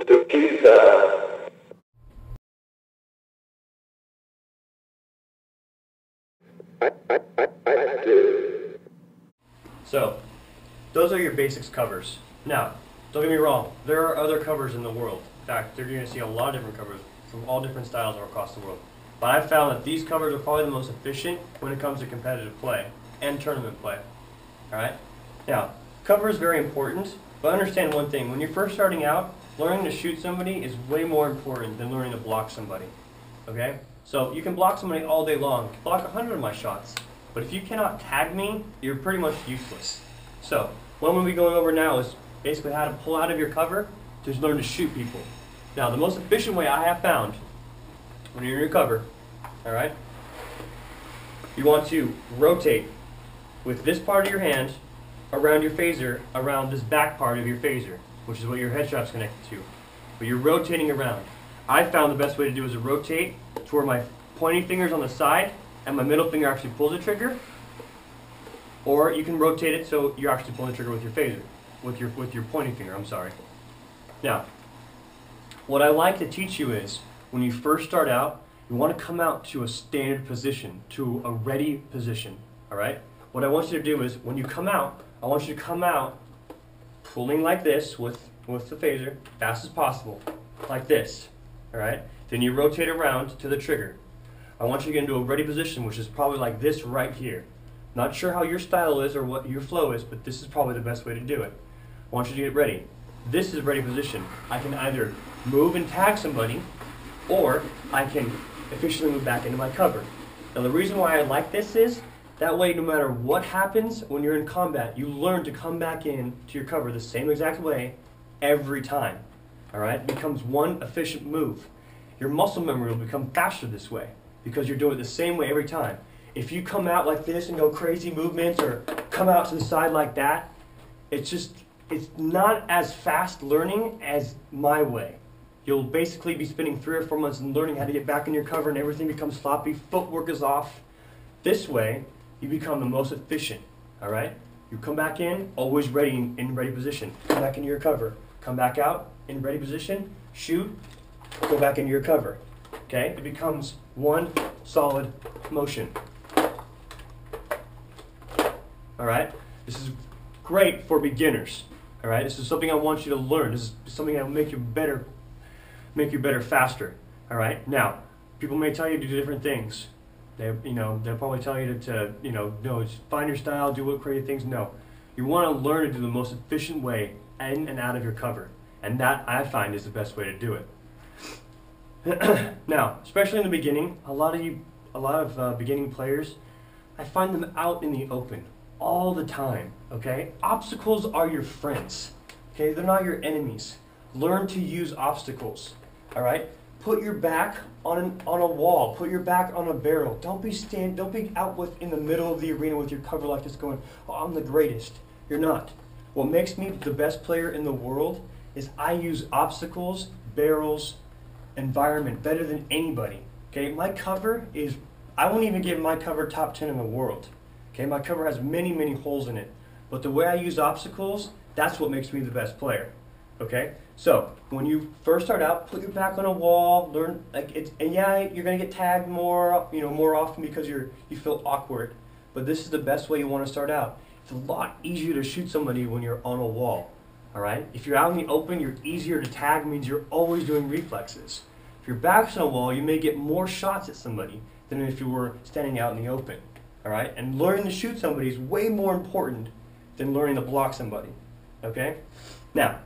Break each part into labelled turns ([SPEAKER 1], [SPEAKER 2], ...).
[SPEAKER 1] the Q-ZAR.
[SPEAKER 2] So, those are your basics covers. Now, don't get me wrong, there are other covers in the world. In fact, you're going to see a lot of different covers from all different styles across the world. But I found that these covers are probably the most efficient when it comes to competitive play and tournament play. Alright? Now, cover is very important, but understand one thing. When you're first starting out, learning to shoot somebody is way more important than learning to block somebody. Okay? So, you can block somebody all day long. You can block 100 of my shots. But if you cannot tag me, you're pretty much useless. So, what I'm going to be going over now is basically how to pull out of your cover to just learn to shoot people. Now, the most efficient way I have found when you're in your cover, alright, you want to rotate with this part of your hand around your phaser, around this back part of your phaser, which is what your headshot's connected to. But you're rotating around. I found the best way to do is to rotate to where my pointing finger's on the side and my middle finger actually pulls the trigger, or you can rotate it so you're actually pulling the trigger with your phaser, with your pointing finger, I'm sorry. Now, what I like to teach you is, when you first start out, you want to come out to a standard position, to a ready position, alright? What I want you to do is, when you come out, I want you to come out pulling like this with the phaser, fast as possible, like this, alright? Then you rotate around to the trigger. I want you to get into a ready position, which is probably like this right here. Not sure how your style is or what your flow is, but this is probably the best way to do it. I want you to get ready. This is ready position. I can either move and tag somebody, or I can efficiently move back into my cover. Now the reason why I like this is, that way no matter what happens when you're in combat, you learn to come back in to your cover the same exact way every time. Alright? It becomes one efficient move. Your muscle memory will become faster this way, because you're doing it the same way every time. If you come out like this and go crazy movements, or come out to the side like that, it's not as fast learning as my way. You'll basically be spending 3 or 4 months learning how to get back in your cover, and everything becomes sloppy, footwork is off. This way, you become the most efficient, alright? You come back in, always ready, in ready position. Come back into your cover. Come back out, in ready position, shoot, go back into your cover. Okay? It becomes one solid motion. Alright? This is great for beginners. Alright? This is something I want you to learn. This is something that will make you better faster. Alright? Now, people may tell you to do different things. They'll probably tell you no, just find your style, do what crazy things. No. You want to learn to do the most efficient way in and out of your cover. And that, I find, is the best way to do it. Now, especially in the beginning, a lot of beginning players, I find them out in the open all the time, okay? Obstacles are your friends, okay? They're not your enemies. Learn to use obstacles, all right? Put your back on a wall. Put your back on a barrel. Don't be out in the middle of the arena with your cover like this going, oh, I'm the greatest. You're not. What makes me the best player in the world is I use obstacles, barrels, environment better than anybody. Okay, my cover is, I won't even give my cover top 10 in the world. Okay, my cover has many, many holes in it. But the way I use obstacles, that's what makes me the best player. Okay, so when you first start out, put your back on a wall, learn, and yeah, you're gonna get tagged more often because you feel awkward. But this is the best way you want to start out. It's a lot easier to shoot somebody when you're on a wall. Alright? If you're out in the open, you're easier to tag, means you're always doing reflexes. If your back's on a wall, you may get more shots at somebody than if you were standing out in the open. Alright? And learning to shoot somebody is way more important than learning to block somebody. Okay? Now,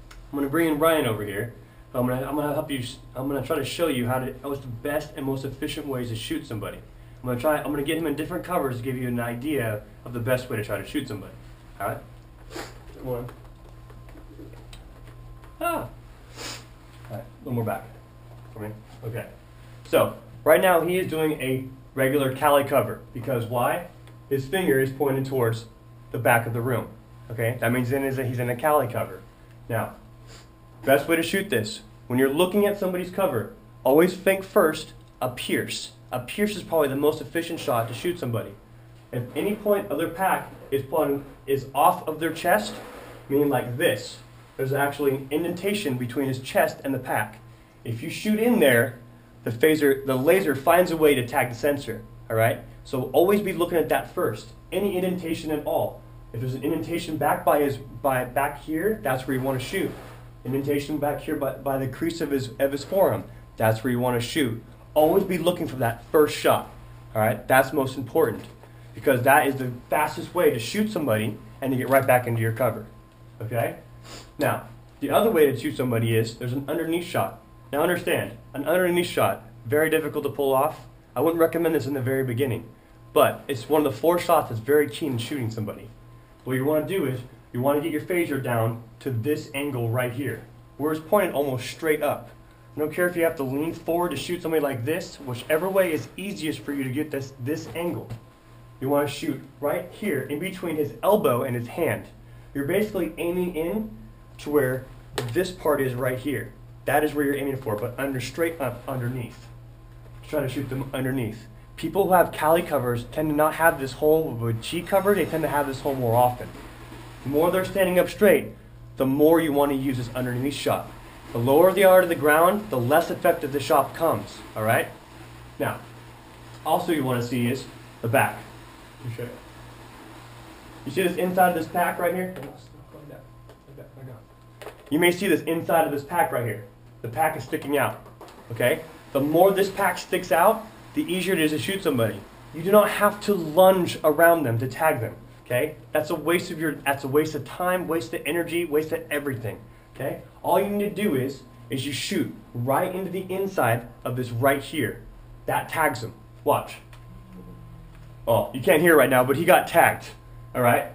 [SPEAKER 2] I'm going to bring in Ryan over here. I'm going to help you. I'm going to try to show you what's the best and most efficient ways to shoot somebody. I'm going to get him in different covers to give you an idea of the best way to try to shoot somebody. Alright? Come on. Alright, a little more back for me. Okay. So, right now he is doing a regular Cali cover. Because why? His finger is pointed towards the back of the room. Okay? That means he's in a Cali cover. Now, best way to shoot this, when you're looking at somebody's cover, always think first a pierce. A pierce is probably the most efficient shot to shoot somebody. If any point of their pack is off of their chest, meaning like this, there's actually an indentation between his chest and the pack. If you shoot in there, the laser finds a way to tag the sensor. All right. So always be looking at that first. Any indentation at all. If there's an indentation back back here, that's where you want to shoot. Indentation back here by the crease of his forearm, that's where you want to shoot. Always be looking for that first shot. All right, that's most important because that is the fastest way to shoot somebody and to get right back into your cover. Okay. Now, the other way to shoot somebody is there's an underneath shot. Now understand, an underneath shot, very difficult to pull off. I wouldn't recommend this in the very beginning, but it's one of the 4 shots that's very key in shooting somebody. What you want to do is you want to get your phaser down to this angle right here, where it's pointed almost straight up. I don't care if you have to lean forward to shoot somebody like this, whichever way is easiest for you to get this angle. You want to shoot right here in between his elbow and his hand. You're basically aiming in to where this part is right here. That is where you're aiming for, but straight up underneath. Try to shoot them underneath. People who have Cali covers tend to not have this hole with G cover, they tend to have this hole more often. The more they're standing up straight, the more you want to use this underneath shot. The lower they are to the ground, the less effective the shot becomes, all right? Now, also you want to see is the back. Let me show you. You see this inside of this pack right here? You may see this inside of this pack right here. The pack is sticking out, okay? The more this pack sticks out, the easier it is to shoot somebody. You do not have to lunge around them to tag them, okay? That's a waste of time, waste of energy, waste of everything, okay? All you need to do is you shoot right into the inside of this right here. That tags him. Watch. Well, you can't hear it right now, but he got tagged, all right?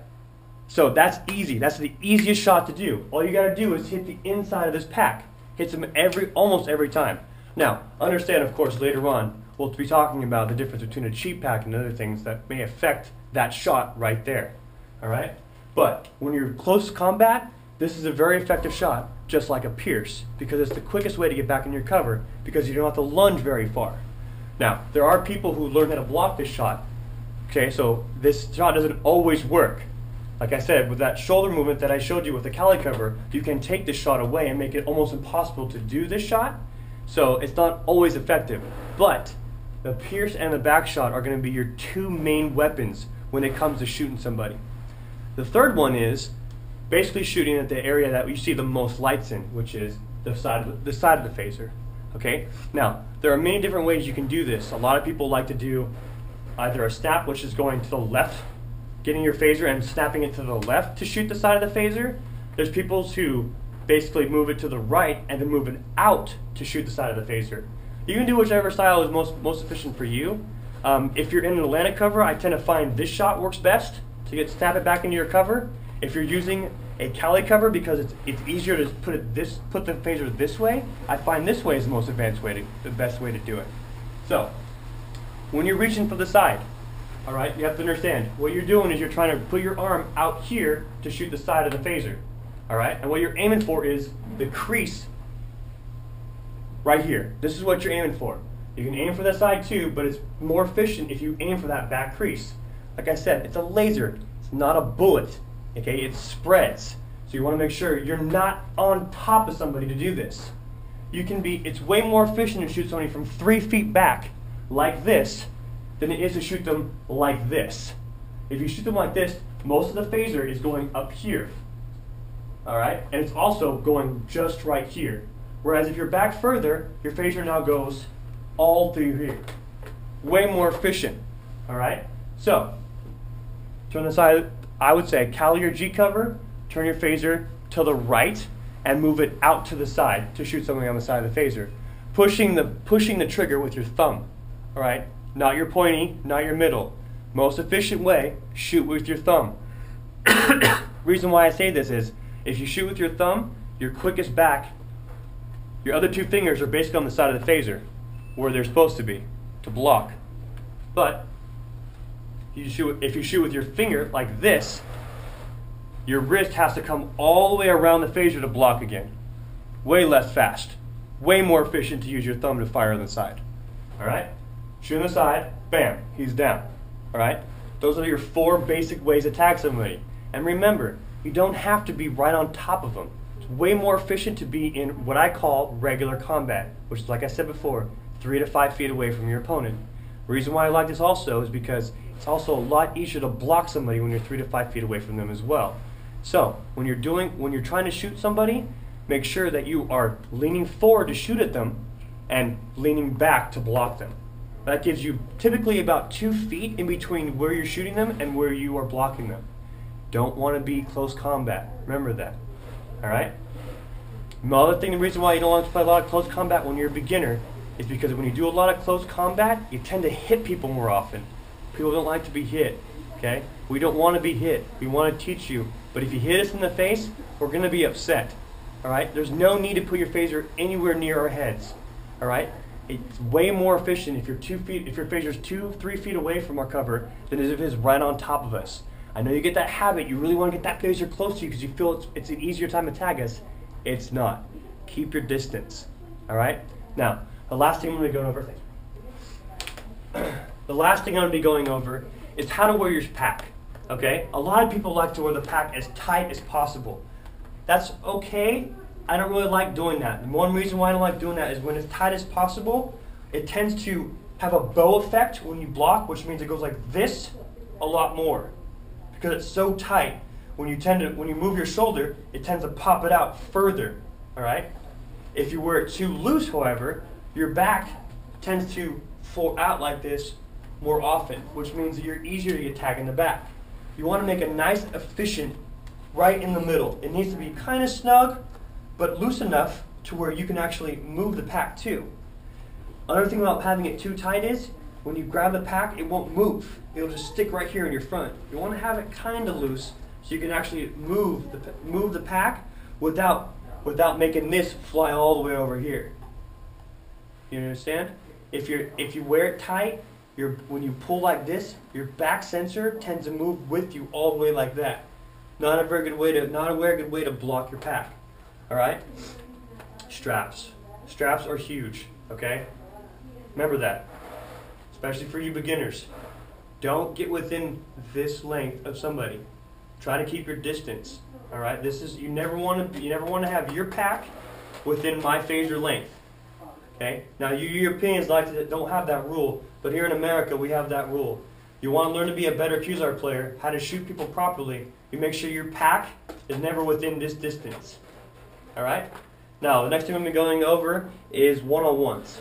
[SPEAKER 2] So that's easy. That's the easiest shot to do. All you got to do is hit the inside of this pack. Hits him almost every time. Now, understand, of course, later on, we'll be talking about the difference between a cheap pack and other things that may affect that shot right there. All right? But when you're close combat, this is a very effective shot, just like a pierce, because it's the quickest way to get back in your cover because you don't have to lunge very far. Now, there are people who learn how to block this shot. Okay, so this shot doesn't always work. Like I said, with that shoulder movement that I showed you with the Cali cover, you can take this shot away and make it almost impossible to do this shot. So it's not always effective. But the pierce and the back shot are going to be your 2 main weapons when it comes to shooting somebody. The third one is basically shooting at the area that you see the most lights in, which is the side of the phaser. Okay? Now, there are many different ways you can do this. A lot of people like to do either a snap, which is going to the left, getting your phaser and snapping it to the left to shoot the side of the phaser. There's people who basically move it to the right and then move it out to shoot the side of the phaser. You can do whichever style is most efficient for you. If you're in an Atlantic cover, I tend to find this shot works best to snap it back into your cover. If you're using a Cali cover because it's easier to put the phaser this way, I find this way is the most advanced way the best way to do it. So, when you're reaching for the side, all right, you have to understand what you're doing is you're trying to put your arm out here to shoot the side of the phaser. All right, and what you're aiming for is the crease right here. This is what you're aiming for. You can aim for the side too, but it's more efficient if you aim for that back crease. Like I said, it's a laser. It's not a bullet. Okay, it spreads. So you want to make sure you're not on top of somebody to do this. It's way more efficient to shoot somebody from 3 feet back like this than it is to shoot them like this. If you shoot them like this, most of the phaser is going up here. All right, and it's also going just right here. Whereas if you're back further, your phaser now goes all through here. Way more efficient. All right, so turn the side. I would say Cali or G cover. Turn your phaser to the right and move it out to the side to shoot something on the side of the phaser. Pushing the trigger with your thumb. All right, not your pointy, not your middle. Most efficient way, shoot with your thumb. Reason why I say this is, if you shoot with your thumb, your quickest back, your other 2 fingers are basically on the side of the phaser, where they're supposed to be, to block. But if you shoot with your finger like this, your wrist has to come all the way around the phaser to block again. Way less fast. Way more efficient to use your thumb to fire on the side. All right? Shoot on the side, bam, he's down. All right? Those are your 4 basic ways to tag somebody. And remember, you don't have to be right on top of them. way more efficient to be in what I call regular combat, which is, like I said before, 3 to 5 feet away from your opponent. The reason why I like this also is because it's also a lot easier to block somebody when you're 3 to 5 feet away from them as well. So when you're trying to shoot somebody, make sure that you are leaning forward to shoot at them and leaning back to block them. That gives you typically about 2 feet in between where you're shooting them and where you are blocking them. Don't want to be close combat. Remember that. Alright? Another thing, the reason why you don't want to play a lot of close combat when you're a beginner is because when you do a lot of close combat, you tend to hit people more often. People don't like to be hit. Okay? We don't want to be hit. We want to teach you. But if you hit us in the face, we're going to be upset. Alright? There's no need to put your phaser anywhere near our heads. Alright? It's way more efficient if your phaser's 2-3 feet away from our cover than if it's right on top of us. I know you get that habit, you really want to get that phaser close to you because you feel it's an easier time to tag us. It's not. Keep your distance. Alright? Now, the last thing I'm going to go over, the last thing I'm going to be going over is how to wear your pack. Okay? A lot of people like to wear the pack as tight as possible. That's okay. I don't really like doing that. And one reason why I don't like doing that is when it's tight as possible, it tends to have a bow effect when you block, which means it goes like this a lot more. Because it's so tight, when you move your shoulder, it tends to pop it out further. Alright? If you wear it too loose, however, your back tends to fall out like this more often, which means that you're easier to get tagged in the back. You want to make a nice, efficient, right in the middle. It needs to be kind of snug, but loose enough to where you can actually move the pack too. Another thing about having it too tight is, when you grab the pack, it won't move. It'll just stick right here in your front. You want to have it kind of loose so you can actually move the pack without making this fly all the way over here. You understand? If you wear it tight, when you pull like this, your back sensor tends to move with you all the way like that. Not a very good way to block your pack. All right? Straps. Straps are huge. Okay? Remember that. Especially for you beginners. Don't get within this length of somebody. Try to keep your distance. All right? You never want to have your pack within my phaser length. Okay? Now you Europeans don't have that rule, but here in America we have that rule. You want to learn to be a better Q-ZAR player, how to shoot people properly. You make sure your pack is never within this distance. All right? Now the next thing I'm going to be going over is one-on-ones.